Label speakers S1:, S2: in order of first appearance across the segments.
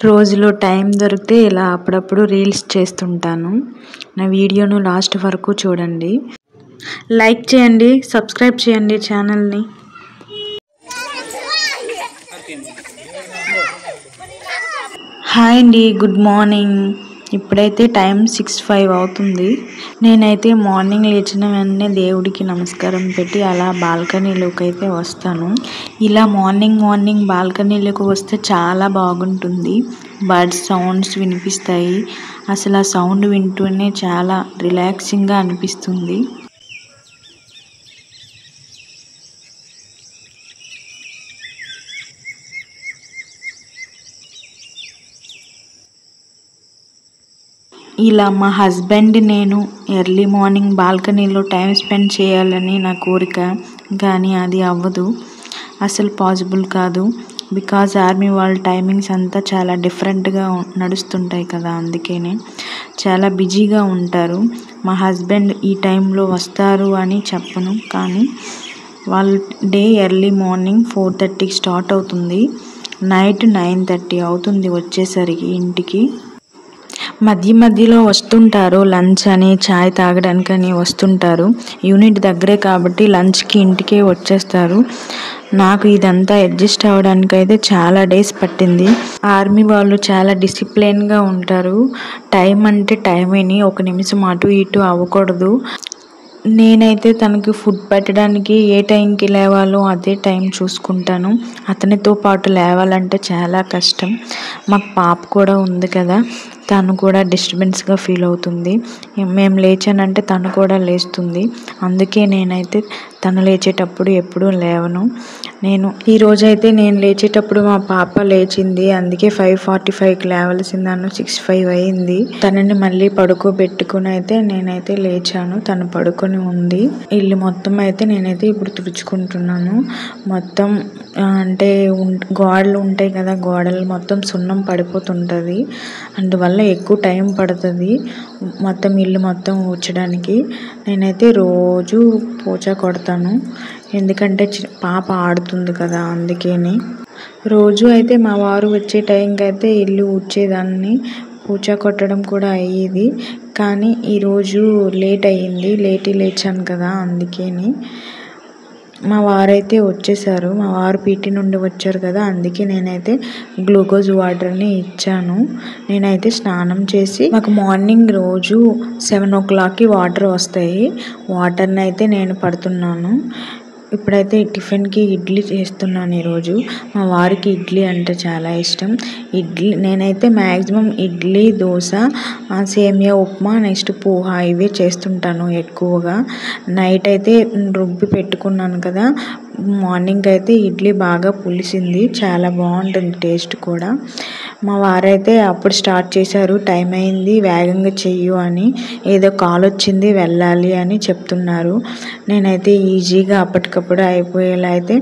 S1: రోజులో టైం దొరికితే ఇలా అప్పుడప్పుడు రీల్స్ చేస్తుంటాను. నా వీడియోను లాస్ట్ వరకు చూడండి. లైక్ చేయండి, సబ్స్క్రైబ్ చేయండి ఛానల్ని. హాయ్ అండి, గుడ్ మార్నింగ్. ఇప్పుడైతే టైం 6:05 అవుతుంది. నేనైతే మార్నింగ్ లేచిన వెంటనే దేవుడికి నమస్కారం పెట్టి అలా బాల్కనీలోకి అయితే వస్తాను. ఇలా మార్నింగ్ బాల్కనీలోకి వస్తే చాలా బాగుంటుంది. బర్డ్స్ సౌండ్స్ వినిపిస్తాయి. అసలు ఆ సౌండ్ వింటూనే చాలా రిలాక్సింగ్గా అనిపిస్తుంది. ఇలా మా హస్బెండ్ నేను ఎర్లీ మార్నింగ్ బాల్కనీలో టైం స్పెండ్ చేయాలని నా కోరిక, కానీ అది అవ్వదు, అసలు పాసిబుల్ కాదు. బికాజ్ ఆర్మీ వాళ్ళ టైమింగ్స్ అంతా చాలా డిఫరెంట్గా నడుస్తుంటాయి కదా, అందుకనే చాలా బిజీగా ఉంటారు. మా హస్బెండ్ ఈ టైంలో వస్తారు అని చెప్పను, కానీ వాళ్ళ డే ఎర్లీ మార్నింగ్ 4:30కి స్టార్ట్ అవుతుంది. నైట్ 9:30 అవుతుంది వచ్చేసరికి ఇంటికి. మధ్యలో వస్తుంటారు, లంచ్ అని చాయ్ తాగడానికని వస్తుంటారు. యూనిట్ దగ్గరే కాబట్టి లంచ్కి ఇంటికే వచ్చేస్తారు. నాకు ఇదంతా అడ్జస్ట్ అవ్వడానికి అయితే చాలా డేస్ పట్టింది. ఆర్మీ వాళ్ళు చాలా డిసిప్లిన్గా ఉంటారు. టైం అంటే టైమేని, ఒక నిమిషం అటు ఇటు అవ్వకూడదు. నేనైతే తనకి ఫుడ్ పెట్టడానికి ఏ టైంకి లేవాలో అదే టైం చూసుకుంటాను. అతనితో పాటు లేవాలంటే చాలా కష్టం. మాకు పాప కూడా ఉంది కదా, తను కూడా డిస్టర్బెన్స్గా ఫీల్ అవుతుంది. మేము లేచానంటే తను కూడా లేస్తుంది. అందుకే నేనైతే తను లేచేటప్పుడు ఎప్పుడూ లేవను. ఈరోజైతే నేను లేచేటప్పుడు మా పాప లేచింది, అందుకే 5:45కి లేవలసింది, నన్ను 6:05 అయింది. తనని మళ్ళీ పడుకోబెట్టుకుని అయితే నేనైతే లేచాను. తను పడుకొని ఉంది. ఇల్లు మొత్తం అయితే నేనైతే ఇప్పుడు తుడుచుకుంటున్నాను. మొత్తం అంటే గోడలు ఉంటాయి కదా, గోడలు మొత్తం సున్నం పడిపోతుంటుంది. అందువల్ల ఎక్కువ టైం పడుతుంది మొత్తం ఇల్లు మొత్తం ఊడ్చడానికి. నేనైతే రోజు పోచా కొడతాను, ఎందుకంటే పాప ఆడుతుంది కదా, అందుకని. రోజు అయితే మా వారు వచ్చే టైంకి అయితే ఇల్లు ఊడ్చేదాన్ని, పూచా కొట్టడం కూడా అయ్యేది. కానీ ఈరోజు లేట్ అయ్యింది, లేచాను కదా, అందుకని. మా వారైతే వచ్చేసారు, మా వారు పీటీ నుండి వచ్చారు కదా, అందుకే నేనైతే గ్లూకోజ్ వాటర్ని ఇచ్చాను. నేనైతే స్నానం చేసి, మాకు మార్నింగ్ రోజు 7 o'clockకి వాటర్ వస్తాయి. వాటర్ని అయితే నేను పడుతున్నాను. ఇప్పుడైతే టిఫిన్కి ఇడ్లీ చేస్తున్నాను ఈరోజు. మా వారికి ఇడ్లీ అంటే చాలా ఇష్టం. నేనైతే మ్యాక్సిమం ఇడ్లీ, దోశ, సేమియా ఉప్మా, నెక్స్ట్ పోహా ఇవే చేస్తుంటాను ఎక్కువగా. నైట్ అయితే రుబ్బి పెట్టుకున్నాను కదా, మార్నింగ్ అయితే ఇడ్లీ బాగా పులిసింది, చాలా బాగుంటుంది టేస్ట్ కూడా. మా వారైతే అప్పుడు స్టార్ట్ చేశారు, టైం అయింది వేగంగా చెయ్యు అని, ఏదో కాల్ వచ్చింది వెళ్ళాలి అని చెప్తున్నారు. నేనైతే ఈజీగా అప్పటికప్పుడు అయిపోయేలా అయితే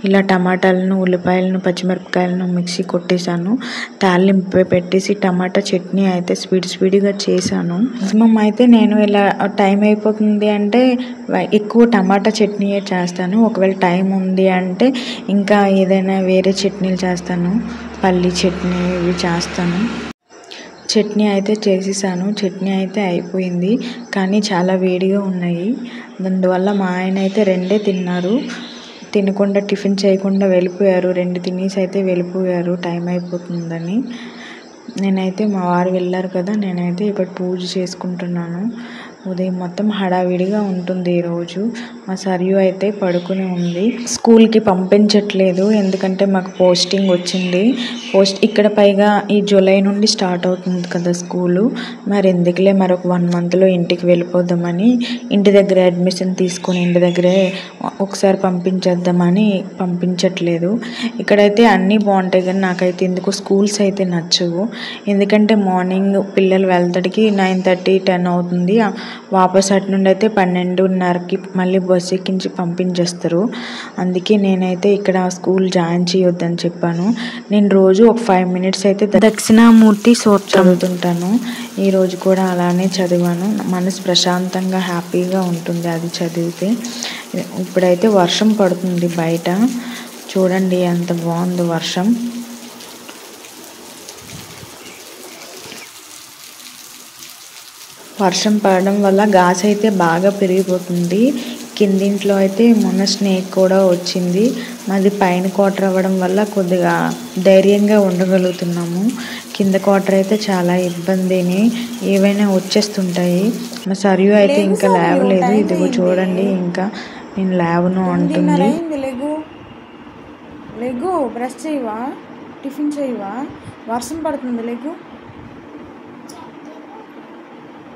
S1: ఇలా టమాటాలను, ఉల్లిపాయలను, పచ్చిమిరపకాయలను మిక్సీ కొట్టేశాను. తాలింపు పెట్టేసి టమాటా చట్నీ అయితే స్పీడ్గా చేశాను. మ్యాక్సిమం అయితే నేను ఇలా టైం అయిపోతుంది అంటే ఎక్కువ టమాటా చట్నీయే చేస్తాను. ఒకవేళ టైం ఉంది అంటే ఇంకా ఏదైనా వేరే చట్నీలు చేస్తాను, పల్లి చట్నీ ఇవి చేస్తాను. చట్నీ అయితే చేసేసాను, చట్నీ అయితే అయిపోయింది, కానీ చాలా వేడిగా ఉన్నాయి. అందువల్ల మా ఆయన అయితే 2 తిన్నారు, తినకుండా టిఫిన్ చేయకుండా వెళ్ళిపోయారు. 2 తినేసి అయితే వెళ్ళిపోయారు టైం అయిపోతుందని. నేనైతే మా వారు వెళ్ళారు కదా, నేనైతే ఇప్పుడు పూజ చేసుకుంటున్నాను. ఉదయం మొత్తం హడావిడిగా ఉంటుంది ఈరోజు. మా సరియు అయితే పడుకుని ఉంది. స్కూల్కి పంపించట్లేదు, ఎందుకంటే మాకు పోస్టింగ్ వచ్చింది. ఇక్కడ పైగా ఈ జూలై నుండి స్టార్ట్ అవుతుంది కదా స్కూలు, మరి ఎందుకులే మరొక 1 monthలో ఇంటికి వెళ్ళిపోదామని, ఇంటి దగ్గర అడ్మిషన్ తీసుకొని ఇంటి దగ్గరే ఒకసారి పంపించేద్దామని పంపించట్లేదు. ఇక్కడైతే అన్నీ బాగుంటాయి కానీ నాకైతే ఎందుకు స్కూల్స్ అయితే నచ్చవు. ఎందుకంటే మార్నింగ్ పిల్లలు వెళ్తాడికి 9:30, 10 అవుతుంది. వాపస్ అటు నుండి అయితే 12:30కి మళ్ళీ బస్సు ఎక్కించి పంపించేస్తారు. అందుకే నేనైతే ఇక్కడ స్కూల్ జాయిన్ చేయొద్దని చెప్పాను. నేను రోజు ఒక 5 minutes అయితే దక్షిణామూర్తి స్తోత్రం చదువుతుంటాను. ఈరోజు కూడా అలానే చదివాను. మనసు ప్రశాంతంగా హ్యాపీగా ఉంటుంది అది చదివితే. ఇప్పుడైతే వర్షం పడుతుంది బయట, చూడండి ఎంత బాగుందో వర్షం. వర్షం పడడం వల్ల గాస్ అయితే బాగా పెరిగిపోతుంది. కిందింట్లో అయితే మొన్న స్నేక్ కూడా వచ్చింది. మాది పైన క్వార్టర్ అవ్వడం వల్ల కొద్దిగా ధైర్యంగా ఉండగలుగుతున్నాము. కింద క్వార్టర్ అయితే చాలా ఇబ్బందిని, ఏవైనా వచ్చేస్తుంటాయి. మా సరియు అయితే ఇంకా లేవలేదు. ఇదిగో చూడండి, ఇంకా నేను లేవను అంటుంది.
S2: లెగు, బ్రష్ చేయవా, టిఫిన్ చేయవా, వర్షం పడుతుంది. లెగు,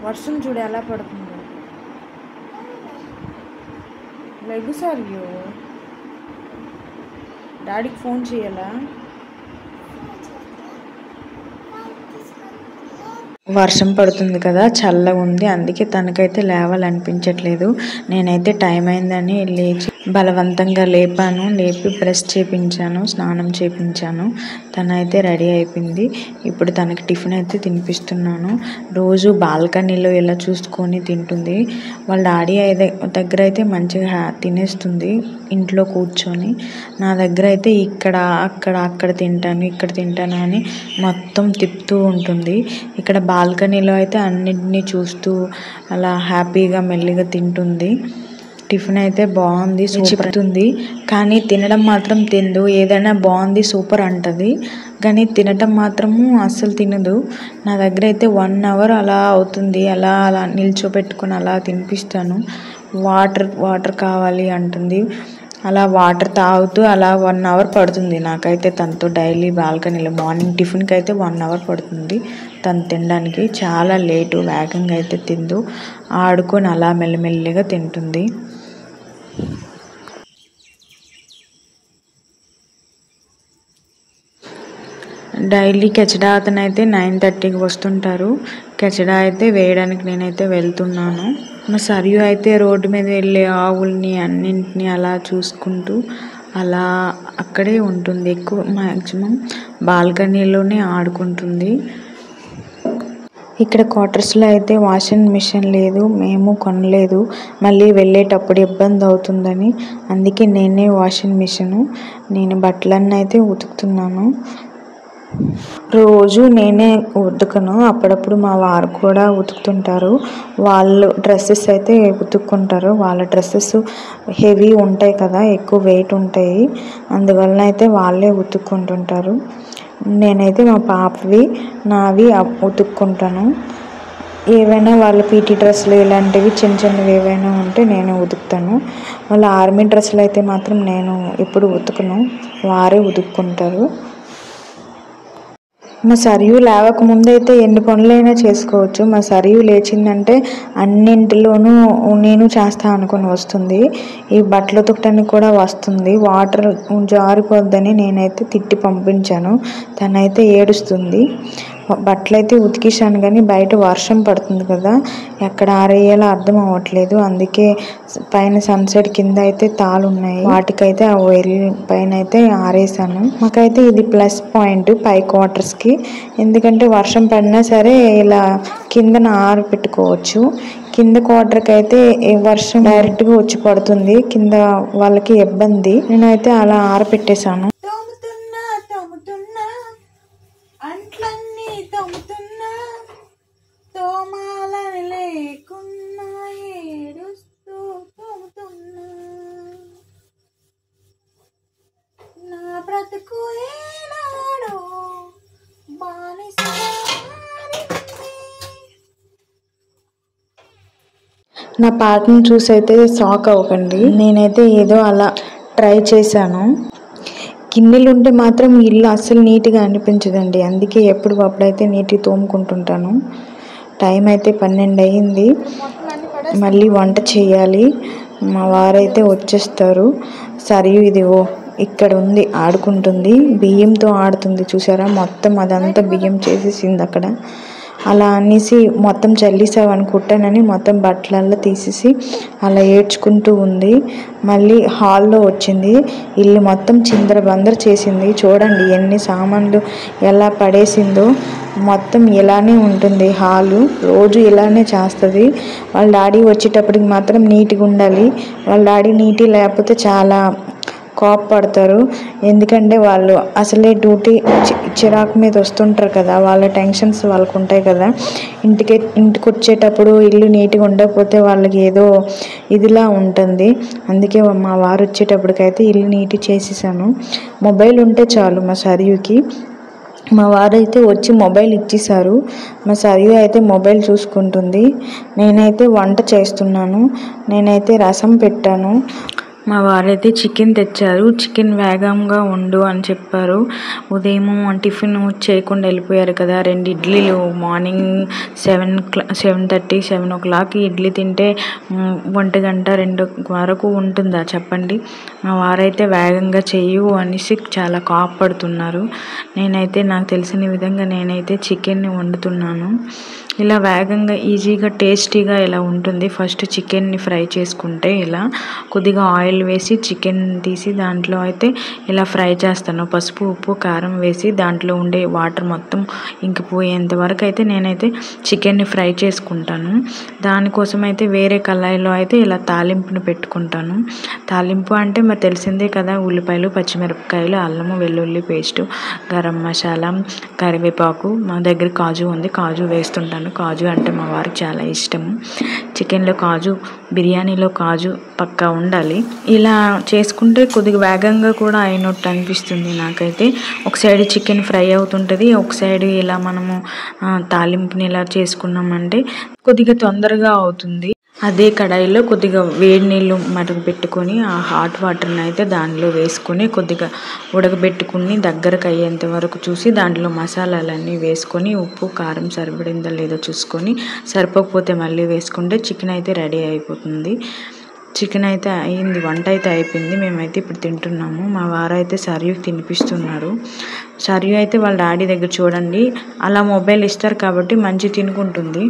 S2: వర్షం చూడు ఎలా పడుతుందో. లెగు సరియు, డాడీకి ఫోన్ చేయాలా?
S1: వర్షం పడుతుంది కదా, చల్లగా ఉంది, అందుకే తనకైతే లేవాలనిపించట్లేదు. నేనైతే టైం అయిందని లేచి బలవంతంగా లేపాను. లేపి బ్రష్ చేపించాను, స్నానం చేపించాను. తనైతే రెడీ అయిపోయింది. ఇప్పుడు తనకి టిఫిన్ అయితే తినిపిస్తున్నాను. రోజు బాల్కనీలో ఇలా చూసుకొని తింటుంది. వాళ్ళ డాడీ దగ్గర అయితే మంచిగా తినేస్తుంది ఇంట్లో కూర్చొని. నా దగ్గర అయితే అక్కడ తింటాను, ఇక్కడ తింటాను అని మొత్తం తిప్పుతూ ఉంటుంది. ఇక్కడ బాల్కనీలో అయితే అన్నిటినీ చూస్తూ అలా హ్యాపీగా మెల్లిగా తింటుంది. టిఫిన్ అయితే బాగుంది, చెప్తుంది, కానీ తినడం మాత్రం తిందు. ఏదైనా బాగుంది, సూపర్ అంటది, కానీ తినటం మాత్రము అస్సలు తినదు. నా దగ్గర అయితే 1 అవర్ అలా అవుతుంది. అలా నిల్చోపెట్టుకొని అలా తినిపిస్తాను. వాటర్ కావాలి అంటుంది. అలా వాటర్ తాగుతూ అలా 1 అవర్ పడుతుంది నాకైతే తనతో డైలీ బాల్కనీలో. మార్నింగ్ టిఫిన్కి అయితే 1 అవర్ పడుతుంది తను తినడానికి. చాలా లేటు, వేగంగా అయితే తిందు, ఆడుకొని అలా మెల్లిమెల్లిగా తింటుంది. డైలీ కెచడా అతను అయితే 9:30కి వస్తుంటారు. కెచడా అయితే వేయడానికి నేనైతే వెళ్తున్నాను. మా సరియు అయితే రోడ్డు మీద వెళ్ళే ఆవుల్ని అన్నింటినీ అలా చూసుకుంటూ అలా అక్కడే ఉంటుంది. ఎక్కువ మ్యాక్సిమం బాల్కనీలోనే ఆడుకుంటుంది. ఇక్కడ క్వార్టర్స్లో అయితే వాషింగ్ మిషన్ లేదు, మేము కొనలేదు. మళ్ళీ వెళ్ళేటప్పుడు ఇబ్బంది అవుతుందని అందుకే నేనే వాషింగ్ మిషను, నేను బట్టలన్నీ అయితే ఉతుకుతున్నాను. రోజు నేనే ఉతుకను, అప్పుడప్పుడు మా వారు కూడా ఉతుకుతుంటారు. వాళ్ళు డ్రెస్సెస్ అయితే ఉతుక్కుంటారు. వాళ్ళ డ్రెస్సెస్ హెవీ ఉంటాయి కదా, ఎక్కువ వెయిట్ ఉంటాయి, అందువలన అయితే వాళ్ళే ఉతుక్కుంటుంటారు. నేనైతే మా పాపవి నావి ఉతుక్కుంటాను. ఏవైనా వాళ్ళ పీటీ డ్రెస్సులు ఇలాంటివి చిన్నవి ఏవైనా ఉంటే నేను ఉతుకుతాను. వాళ్ళ ఆర్మీ డ్రెస్సులు అయితే మాత్రం నేను ఎప్పుడు ఉతుకను, వారే ఉతుక్కుంటారు. మా సరియు లేవక ముందైతే ఎన్ని పనులైనా చేసుకోవచ్చు. మా సరియు లేచిందంటే అన్నింటిలోనూ నేను చేస్తా అనుకుని వస్తుంది. ఈ బట్టలు ఉతకటానికి కూడా వస్తుంది. వాటర్ జారిపోద్దని నేనైతే తిట్టి పంపించాను. తనైతే ఏడుస్తుంది. బట్టలు అయితే ఉతికేసాను, కానీ బయట వర్షం పడుతుంది కదా, ఎక్కడ ఆరేయాలో అర్థం అవ్వట్లేదు. అందుకే పైన సన్సెట్ కింద అయితే తాళ్ళు ఉన్నాయి, వాటికైతే ఆ వైర్ పైన అయితే ఆరేసాను. మాకైతే ఇది ప్లస్ పాయింట్ పై క్వార్టర్స్కి, ఎందుకంటే వర్షం పడినా సరే ఇలా కిందన ఆరబెట్టుకోవచ్చు. కింద క్వార్టర్కి అయితే వర్షం డైరెక్ట్గా వచ్చి పడుతుంది, కింద వాళ్ళకి ఇబ్బంది. నేనైతే అలా ఆరబెట్టేశాను.
S2: అంట్లన్నీ తోముతున్నా, తోమాలని లేకున్నా, ఏడుస్తూ తోముతున్నా, నా బ్రతుకు ఏనాడో బానిస.
S1: నా పాటను చూసి అయితే షాక్ అవ్వకండి, నేనైతే ఏదో అలా ట్రై చేశాను. గిన్నెలు ఉంటే మాత్రం ఇల్లు అస్సలు నీట్గా అనిపించదండి, అందుకే ఎప్పుడైతే నీట్గా తోముకుంటుంటాను. టైం అయితే 12 అయింది. మళ్ళీ వంట చేయాలి. మా వారైతే వచ్చేస్తారు. సరియు ఇదిగో ఇక్కడ ఉంది, ఆడుకుంటుంది, బియ్యంతో ఆడుతుంది. చూసారా, మొత్తం అదంతా బియ్యం చేసేసింది అక్కడ. అలా అనేసి మొత్తం చల్లేసావని కుట్టానని మొత్తం బట్టలల్లో తీసేసి అలా ఏడ్చుకుంటూ ఉంది. మళ్ళీ హాల్లో వచ్చింది, ఇల్లు మొత్తం చిందరబందర చేసింది. చూడండి ఎన్ని సామాన్లు ఎలా పడేసిందో. మొత్తం ఇలానే ఉంటుంది హాలు, రోజు ఇలానే చేస్తుంది. వాళ్ళ డాడీ వచ్చేటప్పటికి మాత్రం నీట్గా ఉండాలి. వాళ్ళ డాడీ నీట్ లేకపోతే చాలా కోపపడతారు. ఎందుకంటే వాళ్ళు అసలే డ్యూటీ చిరాకు మీద వస్తుంటారు కదా, వాళ్ళ టెన్షన్స్ వాళ్ళకు ఉంటాయి కదా. ఇంటికి వచ్చేటప్పుడు ఇల్లు నీట్గా ఉండకపోతే వాళ్ళకి ఏదో ఇదిలా ఉంటుంది. అందుకే మా వారు వచ్చేటప్పటికైతే ఇల్లు నీట్ చేసేసాను. మొబైల్ ఉంటే చాలు మా సర్యూకి. మా వారైతే వచ్చి మొబైల్ ఇచ్చేసారు. మా సరియు అయితే మొబైల్ చూసుకుంటుంది. నేనైతే వంట చేస్తున్నాను. నేనైతే రసం పెట్టాను. మా వారైతే చికెన్ తెచ్చారు. చికెన్ వేగంగా వండు అని చెప్పారు. ఉదయం టిఫిన్ చేయకుండా వెళ్ళిపోయారు కదా. 2 ఇడ్లీలు మార్నింగ్ 7:30 7 o'clock ఇడ్లీ తింటే 1 గంట 2 వరకు ఉంటుందా చెప్పండి. మా వారైతే వేగంగా చెయ్యు అనేసి చాలా కోపపడుతున్నారు. నేనైతే నాకు తెలిసిన విధంగా నేనైతే చికెన్ని వండుతున్నాను. ఇలా వేగంగా ఈజీగా టేస్టీగా ఇలా ఉంటుంది. ఫస్ట్ చికెన్ని ఫ్రై చేసుకుంటే ఇలా కొద్దిగా ఆయిల్ వేసి చికెన్ తీసి దాంట్లో అయితే ఇలా ఫ్రై చేస్తాను. పసుపు ఉప్పు కారం వేసి దాంట్లో ఉండే వాటర్ మొత్తం ఇంకిపోయేంత వరకు అయితే నేనైతే చికెన్ని ఫ్రై చేసుకుంటాను. దానికోసం అయితే వేరే కళాయిలో అయితే ఇలా తాలింపుని పెట్టుకుంటాను. తాలింపు అంటే మరి తెలిసిందే కదా, ఉల్లిపాయలు పచ్చిమిరపకాయలు అల్లము వెల్లుల్లి పేస్టు గరం మసాలా కరివేపాకు, మా దగ్గర కాజు ఉంది, కాజు వేస్తుంటాను. కాజు అంటే మా వారికి చాలా ఇష్టము. చికెన్లో కాజు, బిర్యానీలో కాజు పక్కా ఉండాలి. ఇలా చేసుకుంటే కొద్దిగా వేగంగా కూడా అయినట్టు అనిపిస్తుంది నాకైతే. ఒక సైడ్ చికెన్ ఫ్రై అవుతుంటుంది, ఒక సైడ్ ఇలా మనము తాలింపుని ఇలా చేసుకున్నామంటే కొద్దిగా తొందరగా అవుతుంది. అదే కడాయిలో కొద్దిగా వేడి నీళ్ళు మరగబెట్టుకొని ఆ హాట్ వాటర్ని అయితే దానిలో వేసుకొని కొద్దిగా ఉడకబెట్టుకుని దగ్గరకు అయ్యేంత వరకు చూసి దాంట్లో మసాలాలన్నీ వేసుకొని ఉప్పు కారం సరిపడిందో లేదో చూసుకొని సరిపోకపోతే మళ్ళీ వేసుకుంటే చికెన్ అయితే రెడీ అయిపోతుంది. చికెన్ అయితే అయింది, వంట అయితే అయిపోయింది. మేమైతే ఇప్పుడు తింటున్నాము. మా వారైతే సర్యూకి తినిపిస్తున్నారు. సరియు అయితే వాళ్ళ డాడీ దగ్గర చూడండి అలా మొబైల్ ఇస్తారు కాబట్టి మంచి తినుకుంటుంది.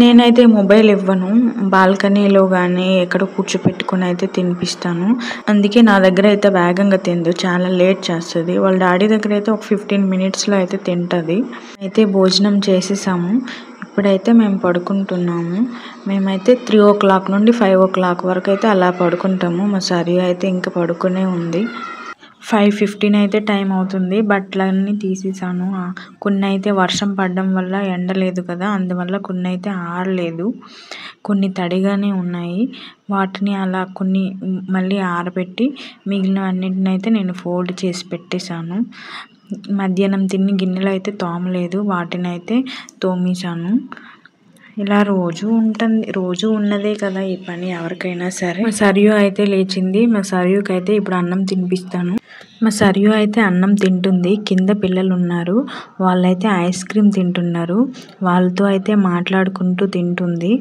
S1: నేనైతే మొబైల్ ఇవ్వను, బాల్కనీలో కానీ ఎక్కడ కూర్చోపెట్టుకుని అయితే తినిపిస్తాను. అందుకే నా దగ్గర అయితే వేగంగా తిందు, చాలా లేట్ చేస్తుంది. వాళ్ళ డాడీ దగ్గర అయితే ఒక 15 minutesలో అయితే తింటుంది. అయితే భోజనం చేసేసాము. ఇప్పుడైతే మేము పడుకుంటున్నాము. మేమైతే 3 o'clock నుండి 5 o'clock వరకు అయితే అలా పడుకుంటాము. మా సరియు అయితే ఇంకా పడుకునే ఉంది. 5:15 అయితే టైం అవుతుంది. బట్టలన్నీ తీసేసాను. కొన్ని అయితే వర్షం పడడం వల్ల ఎండ లేదు కదా, అందువల్ల కొన్ని అయితే ఆరలేదు, కొన్ని తడిగానే ఉన్నాయి. వాటిని అలా కొన్ని మళ్ళీ ఆరబెట్టి మిగిలిన అన్నింటిని అయితే నేను ఫోల్డ్ చేసి పెట్టేశాను. మధ్యాహ్నం తిని గిన్నెలు అయితే తోమలేదు, వాటిని అయితే తోమేశాను. ఇలా రోజు ఉంటుంది, రోజు ఉన్నదే కదా ఈ పని ఎవరికైనా సరే. మా సరియు అయితే లేచింది. మా సరియుకి అయితే ఇప్పుడు అన్నం తినిపిస్తాను. మా సరియు అయితే అన్నం తింటుంది. కింద పిల్లలు ఉన్నారు, వాళ్ళైతే ఐస్ క్రీమ్ తింటున్నారు. వాళ్ళతో అయితే మాట్లాడుకుంటూ తింటుంది.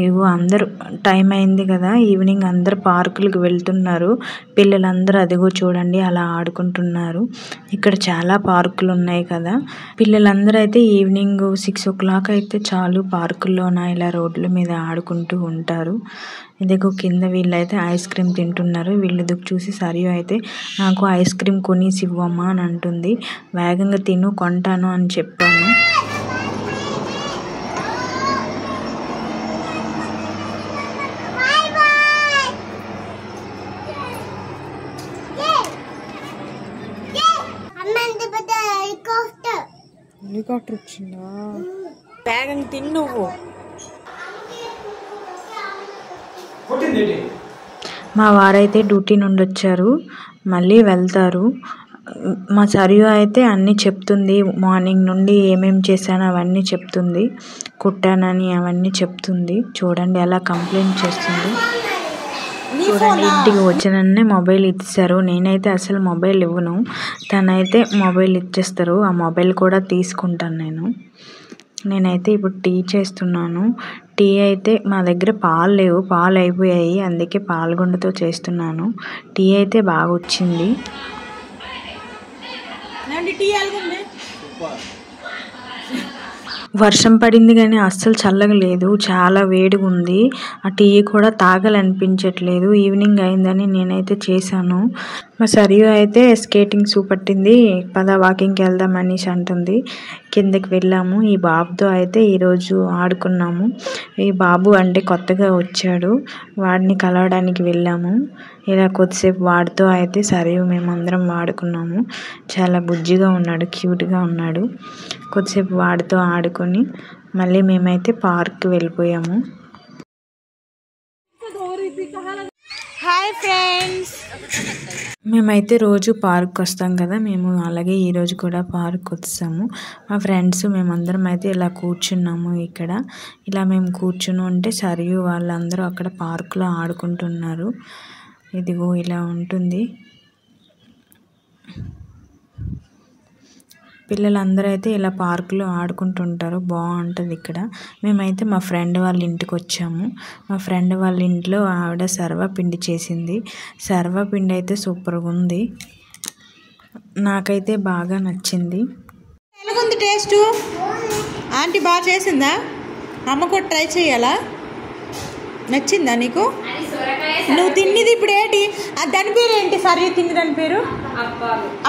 S1: ఇగో అందరూ టైం అయింది కదా, ఈవినింగ్ అందరు పార్కులకు వెళ్తున్నారు. పిల్లలందరూ అదిగో చూడండి అలా ఆడుకుంటున్నారు. ఇక్కడ చాలా పార్కులు ఉన్నాయి కదా. పిల్లలందరూ అయితే ఈవినింగ్ 6 o'clock అయితే చాలు పార్కుల్లోన ఇలా రోడ్ల మీద ఆడుకుంటూ ఉంటారు. ఇదిగో కింద వీళ్ళైతే ఐస్ క్రీమ్ తింటున్నారు. వీళ్ళది చూసి సరియు అయితే నాకు ఐస్ క్రీమ్ కొనేసి ఇవ్వమ్మా అని అంటుంది. వేగంగా తిను, కొంటాను అని చెప్పాను.
S2: హెలికాప్టర్ వచ్చిందా? వేగంగా తిను నువ్వు.
S1: మా వారైతే డ్యూటీ నుండి వచ్చారు, మళ్ళీ వెళ్తారు. మా సరియు అయితే అన్నీ చెప్తుంది. మార్నింగ్ నుండి ఏమేమి చేశాను అవన్నీ చెప్తుంది, కుట్టానని అవన్నీ చెప్తుంది. చూడండి అలా కంప్లైంట్ చేస్తుంది. చూడండి ఇంటికి వచ్చినన్నే మొబైల్ ఇచ్చేసారు. నేనైతే అసలు మొబైల్ ఇవ్వను, తనైతే మొబైల్ ఇచ్చేస్తారు. ఆ మొబైల్ కూడా తీసుకుంటాను నేనైతే ఇప్పుడు టీ చేస్తున్నాను. టీ అయితే మా దగ్గర పాలు లేవు, పాలు అయిపోయాయి, అందుకే పాలగుండతో చేస్తున్నాను. టీ అయితే బాగా వచ్చింది. వర్షం పడింది కానీ అస్సలు చల్లగా లేదు, చాలా వేడిగా ఉంది. ఆ టీ కూడా తాగాలనిపించట్లేదు. ఈవినింగ్ అయిందని నేనైతే చేశాను. మా సరియు అయితే స్కేటింగ్ షూ పట్టింది, పద వాకింగ్కి వెళ్దాం అనేసి అంటుంది. కిందకి వెళ్ళాము. ఈ బాబుతో అయితే ఈరోజు ఆడుకున్నాము. ఈ బాబు అంటే కొత్తగా వచ్చాడు, వాడిని కలవడానికి వెళ్ళాము. ఇలా కొద్దిసేపు వాడితో అయితే సరియు మేమందరం ఆడుకున్నాము. చాలా బుజ్జిగా ఉన్నాడు, క్యూట్గా ఉన్నాడు. కొద్దిసేపు వాడితో ఆడుకొని మళ్ళీ మేమైతే పార్క్కి వెళ్ళిపోయాము.
S2: హాయ్ ఫ్రెండ్స్,
S1: మేమైతే రోజు పార్క్ వస్తాం కదా, మేము అలాగే ఈరోజు కూడా పార్క్ వచ్చాము. మా ఫ్రెండ్స్ మేమందరం అయితే ఇలా కూర్చున్నాము. ఇక్కడ ఇలా మేము కూర్చుని ఉంటే సరియు వాళ్ళందరూ అక్కడ పార్కులో ఆడుకుంటున్నారు. ఇదిగో ఇలా ఉంటుంది. పిల్లలందరూ అయితే ఇలా పార్కులో ఆడుకుంటుంటారు, బాగుంటుంది ఇక్కడ. మేమైతే మా ఫ్రెండ్ వాళ్ళ ఇంటికి వచ్చాము. మా ఫ్రెండ్ వాళ్ళ ఇంట్లో ఆవిడ సర్వపిండి చేసింది. సర్వపిండి అయితే సూపర్గా ఉంది, నాకైతే బాగా నచ్చింది.
S2: ఎలాగుంది టేస్ట్? ఆంటీ బాగా చేసిందా? అమ్మ కూడా ట్రై చేయాలా? నచ్చిందా నీకు? నువ్వు తిన్నది ఇప్పుడు ఏంటి? దాని పేరు ఏంటి? సరే తిని దాని పేరు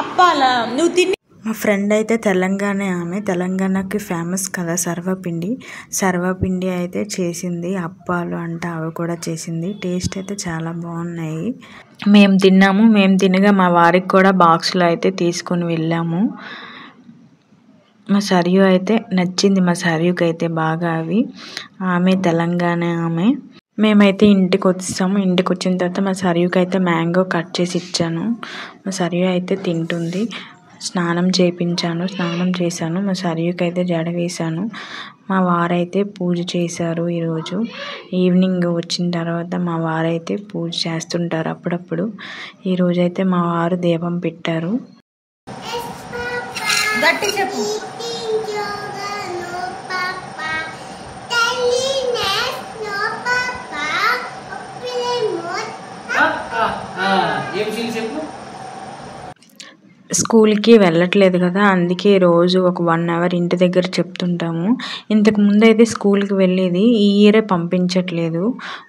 S2: అప్పాలా? నువ్వు తిని.
S1: మా ఫ్రెండ్ అయితే తెలంగాణ ఆమె, తెలంగాణకి ఫేమస్ కదా సర్వపిండి. సర్వపిండి అయితే చేసింది, అప్పాలు అంటే అవి కూడా చేసింది. టేస్ట్ అయితే చాలా బాగున్నాయి. మేము తిన్నాము. మేము తినగా మా వారికి కూడా బాక్స్లో అయితే తీసుకొని వెళ్ళాము. మా సరియు అయితే నచ్చింది, మా సరియుకి అయితే బాగా అవి. ఆమె తెలంగాణ ఆమె. మేమైతే ఇంటికి వచ్చాము. ఇంటికి వచ్చిన తర్వాత మా సరియుకి అయితే మ్యాంగో కట్ చేసి ఇచ్చాను. మా సరియు అయితే తింటుంది. స్నానం చేయించాను, స్నానం చేశాను. మా సరియుకి అయితే జడ వేశాను. మా వారైతే పూజ చేశారు. ఈరోజు ఈవినింగ్ వచ్చిన తర్వాత మా వారైతే పూజ చేస్తుంటారు అప్పుడప్పుడు. ఈరోజైతే మా వారు దీపం పెట్టారు.
S2: గట్టి చెప్పు.
S1: స్కూల్కి వెళ్ళట్లేదు కదా, అందుకే రోజు ఒక 1 అవర్ ఇంటి దగ్గర చెప్తుంటాము. ఇంతకు ముందు అయితే స్కూల్కి వెళ్ళేది, ఈ ఇయరే పంపించట్లేదు.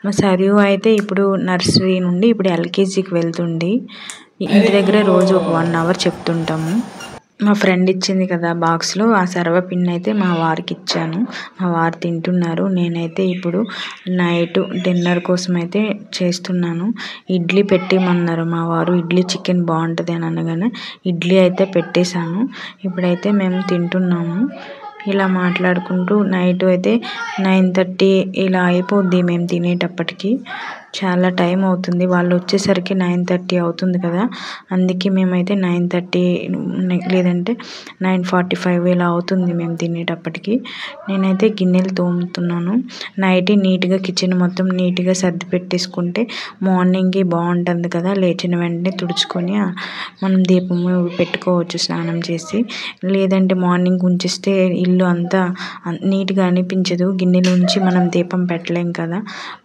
S1: మా సరియు అయితే ఇప్పుడు నర్సరీ నుండి ఇప్పుడు ఎల్కేజీకి వెళ్తుంది. ఇంటి దగ్గరే రోజు ఒక 1 అవర్ చెప్తుంటాము. మా ఫ్రెండ్ ఇచ్చింది కదా బాక్స్లో, ఆ సర్వపిండి అయితే మా వారికి ఇచ్చాను. మా వారు తింటున్నారు. నేనైతే ఇప్పుడు నైట్ డిన్నర్ కోసం అయితే చేస్తున్నాను. ఇడ్లీ పెట్టేమన్నారు మా వారు. ఇడ్లీ చికెన్ బాగుంటుంది అని అనగానే ఇడ్లీ అయితే పెట్టేశాను. ఇప్పుడైతే మేము తింటున్నాము. ఇలా మాట్లాడుకుంటూ నైట్ అయితే 9:30 ఇలా అయిపోద్ది మేము తినేటప్పటికి. చాలా టైం అవుతుంది, వాళ్ళు వచ్చేసరికి 9:30 అవుతుంది కదా, అందుకే మేమైతే 9:30 లేదంటే 9:45 ఇలా అవుతుంది మేము తినేటప్పటికి. నేనైతే గిన్నెలు తోముతున్నాను. నైట్ నీట్గా కిచెన్ మొత్తం నీట్గా సర్ది పెట్టేసుకుంటే మార్నింగ్కి బాగుంటుంది కదా, లేచిన వెంటనే తుడుచుకొని మనం దీపం పెట్టుకోవచ్చు స్నానం చేసి. లేదంటే మార్నింగ్ ఉంచిస్తే ఇల్లు అంతా నీట్గా అనిపించదు, గిన్నెల నుంచి మనం దీపం పెట్టలేం కదా.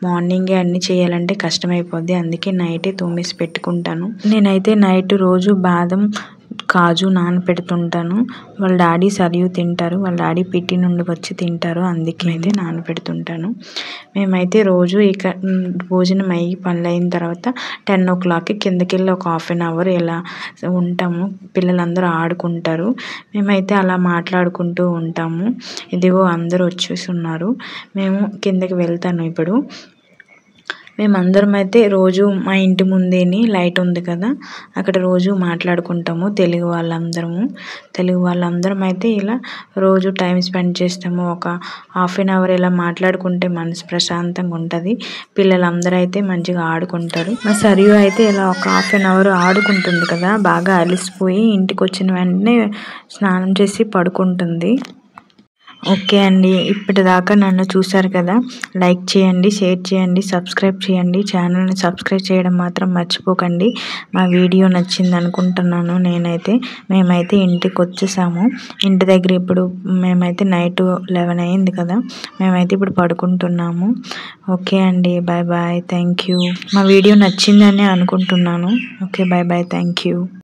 S1: మార్నింగే అన్నీ చేయాలంటే కష్టమైపోద్ది, అందుకే నైటే తోమేసి పెట్టుకుంటాను. నేనైతే నైట్ రోజు బాదం కాజు నానపెడుతుంటాను. వాళ్ళ డాడీ సరియు తింటారు, వాళ్ళ డాడీ పిటి నుండి వచ్చి తింటారు, అందుకే అయితే నానపెడుతుంటాను. మేమైతే రోజు ఇక భోజనం అయ్యి పనులు అయిన తర్వాత 10 o'clock కిందకి వెళ్ళి ఒక 1/2 hour ఇలా ఉంటాము. పిల్లలందరూ ఆడుకుంటారు, మేమైతే అలా మాట్లాడుకుంటూ ఉంటాము. ఇదిగో అందరూ వచ్చేసి ఉన్నారు. మేము కిందకి వెళ్తాను ఇప్పుడు. మేమందరం అయితే రోజు మా ఇంటి ముందేని లైట్ ఉంది కదా, అక్కడ రోజు మాట్లాడుకుంటాము తెలుగు వాళ్ళందరం అయితే ఇలా రోజు టైం స్పెండ్ చేస్తాము. ఒక 1/2 hour ఇలా మాట్లాడుకుంటే మనసు ప్రశాంతంగా ఉంటుంది. పిల్లలందరూ అయితే మంచిగా ఆడుకుంటారు. మా సరియు అయితే ఇలా ఒక 1/2 hour ఆడుకుంటుంది కదా, బాగా అలసిపోయి ఇంటికి వచ్చిన వెంటనే స్నానం చేసి పడుకుంటుంది. ఓకే అండి, ఇప్పటిదాకా నన్ను చూశారు కదా, లైక్ చేయండి, షేర్ చేయండి, సబ్స్క్రైబ్ చేయండి. ఛానల్ని సబ్స్క్రైబ్ చేయడం మాత్రం మర్చిపోకండి. మా వీడియో నచ్చింది అనుకుంటున్నాను. మేమైతే ఇంటికి వచ్చేసాము. ఇంటి దగ్గర ఇప్పుడు మేమైతే నైట్ 11 అయింది కదా, మేమైతే ఇప్పుడు పడుకుంటున్నాము. ఓకే అండి, బాయ్ బాయ్, థ్యాంక్ యూ. మా వీడియో నచ్చిందని అనుకుంటున్నాను. Okay, bye bye, thank you.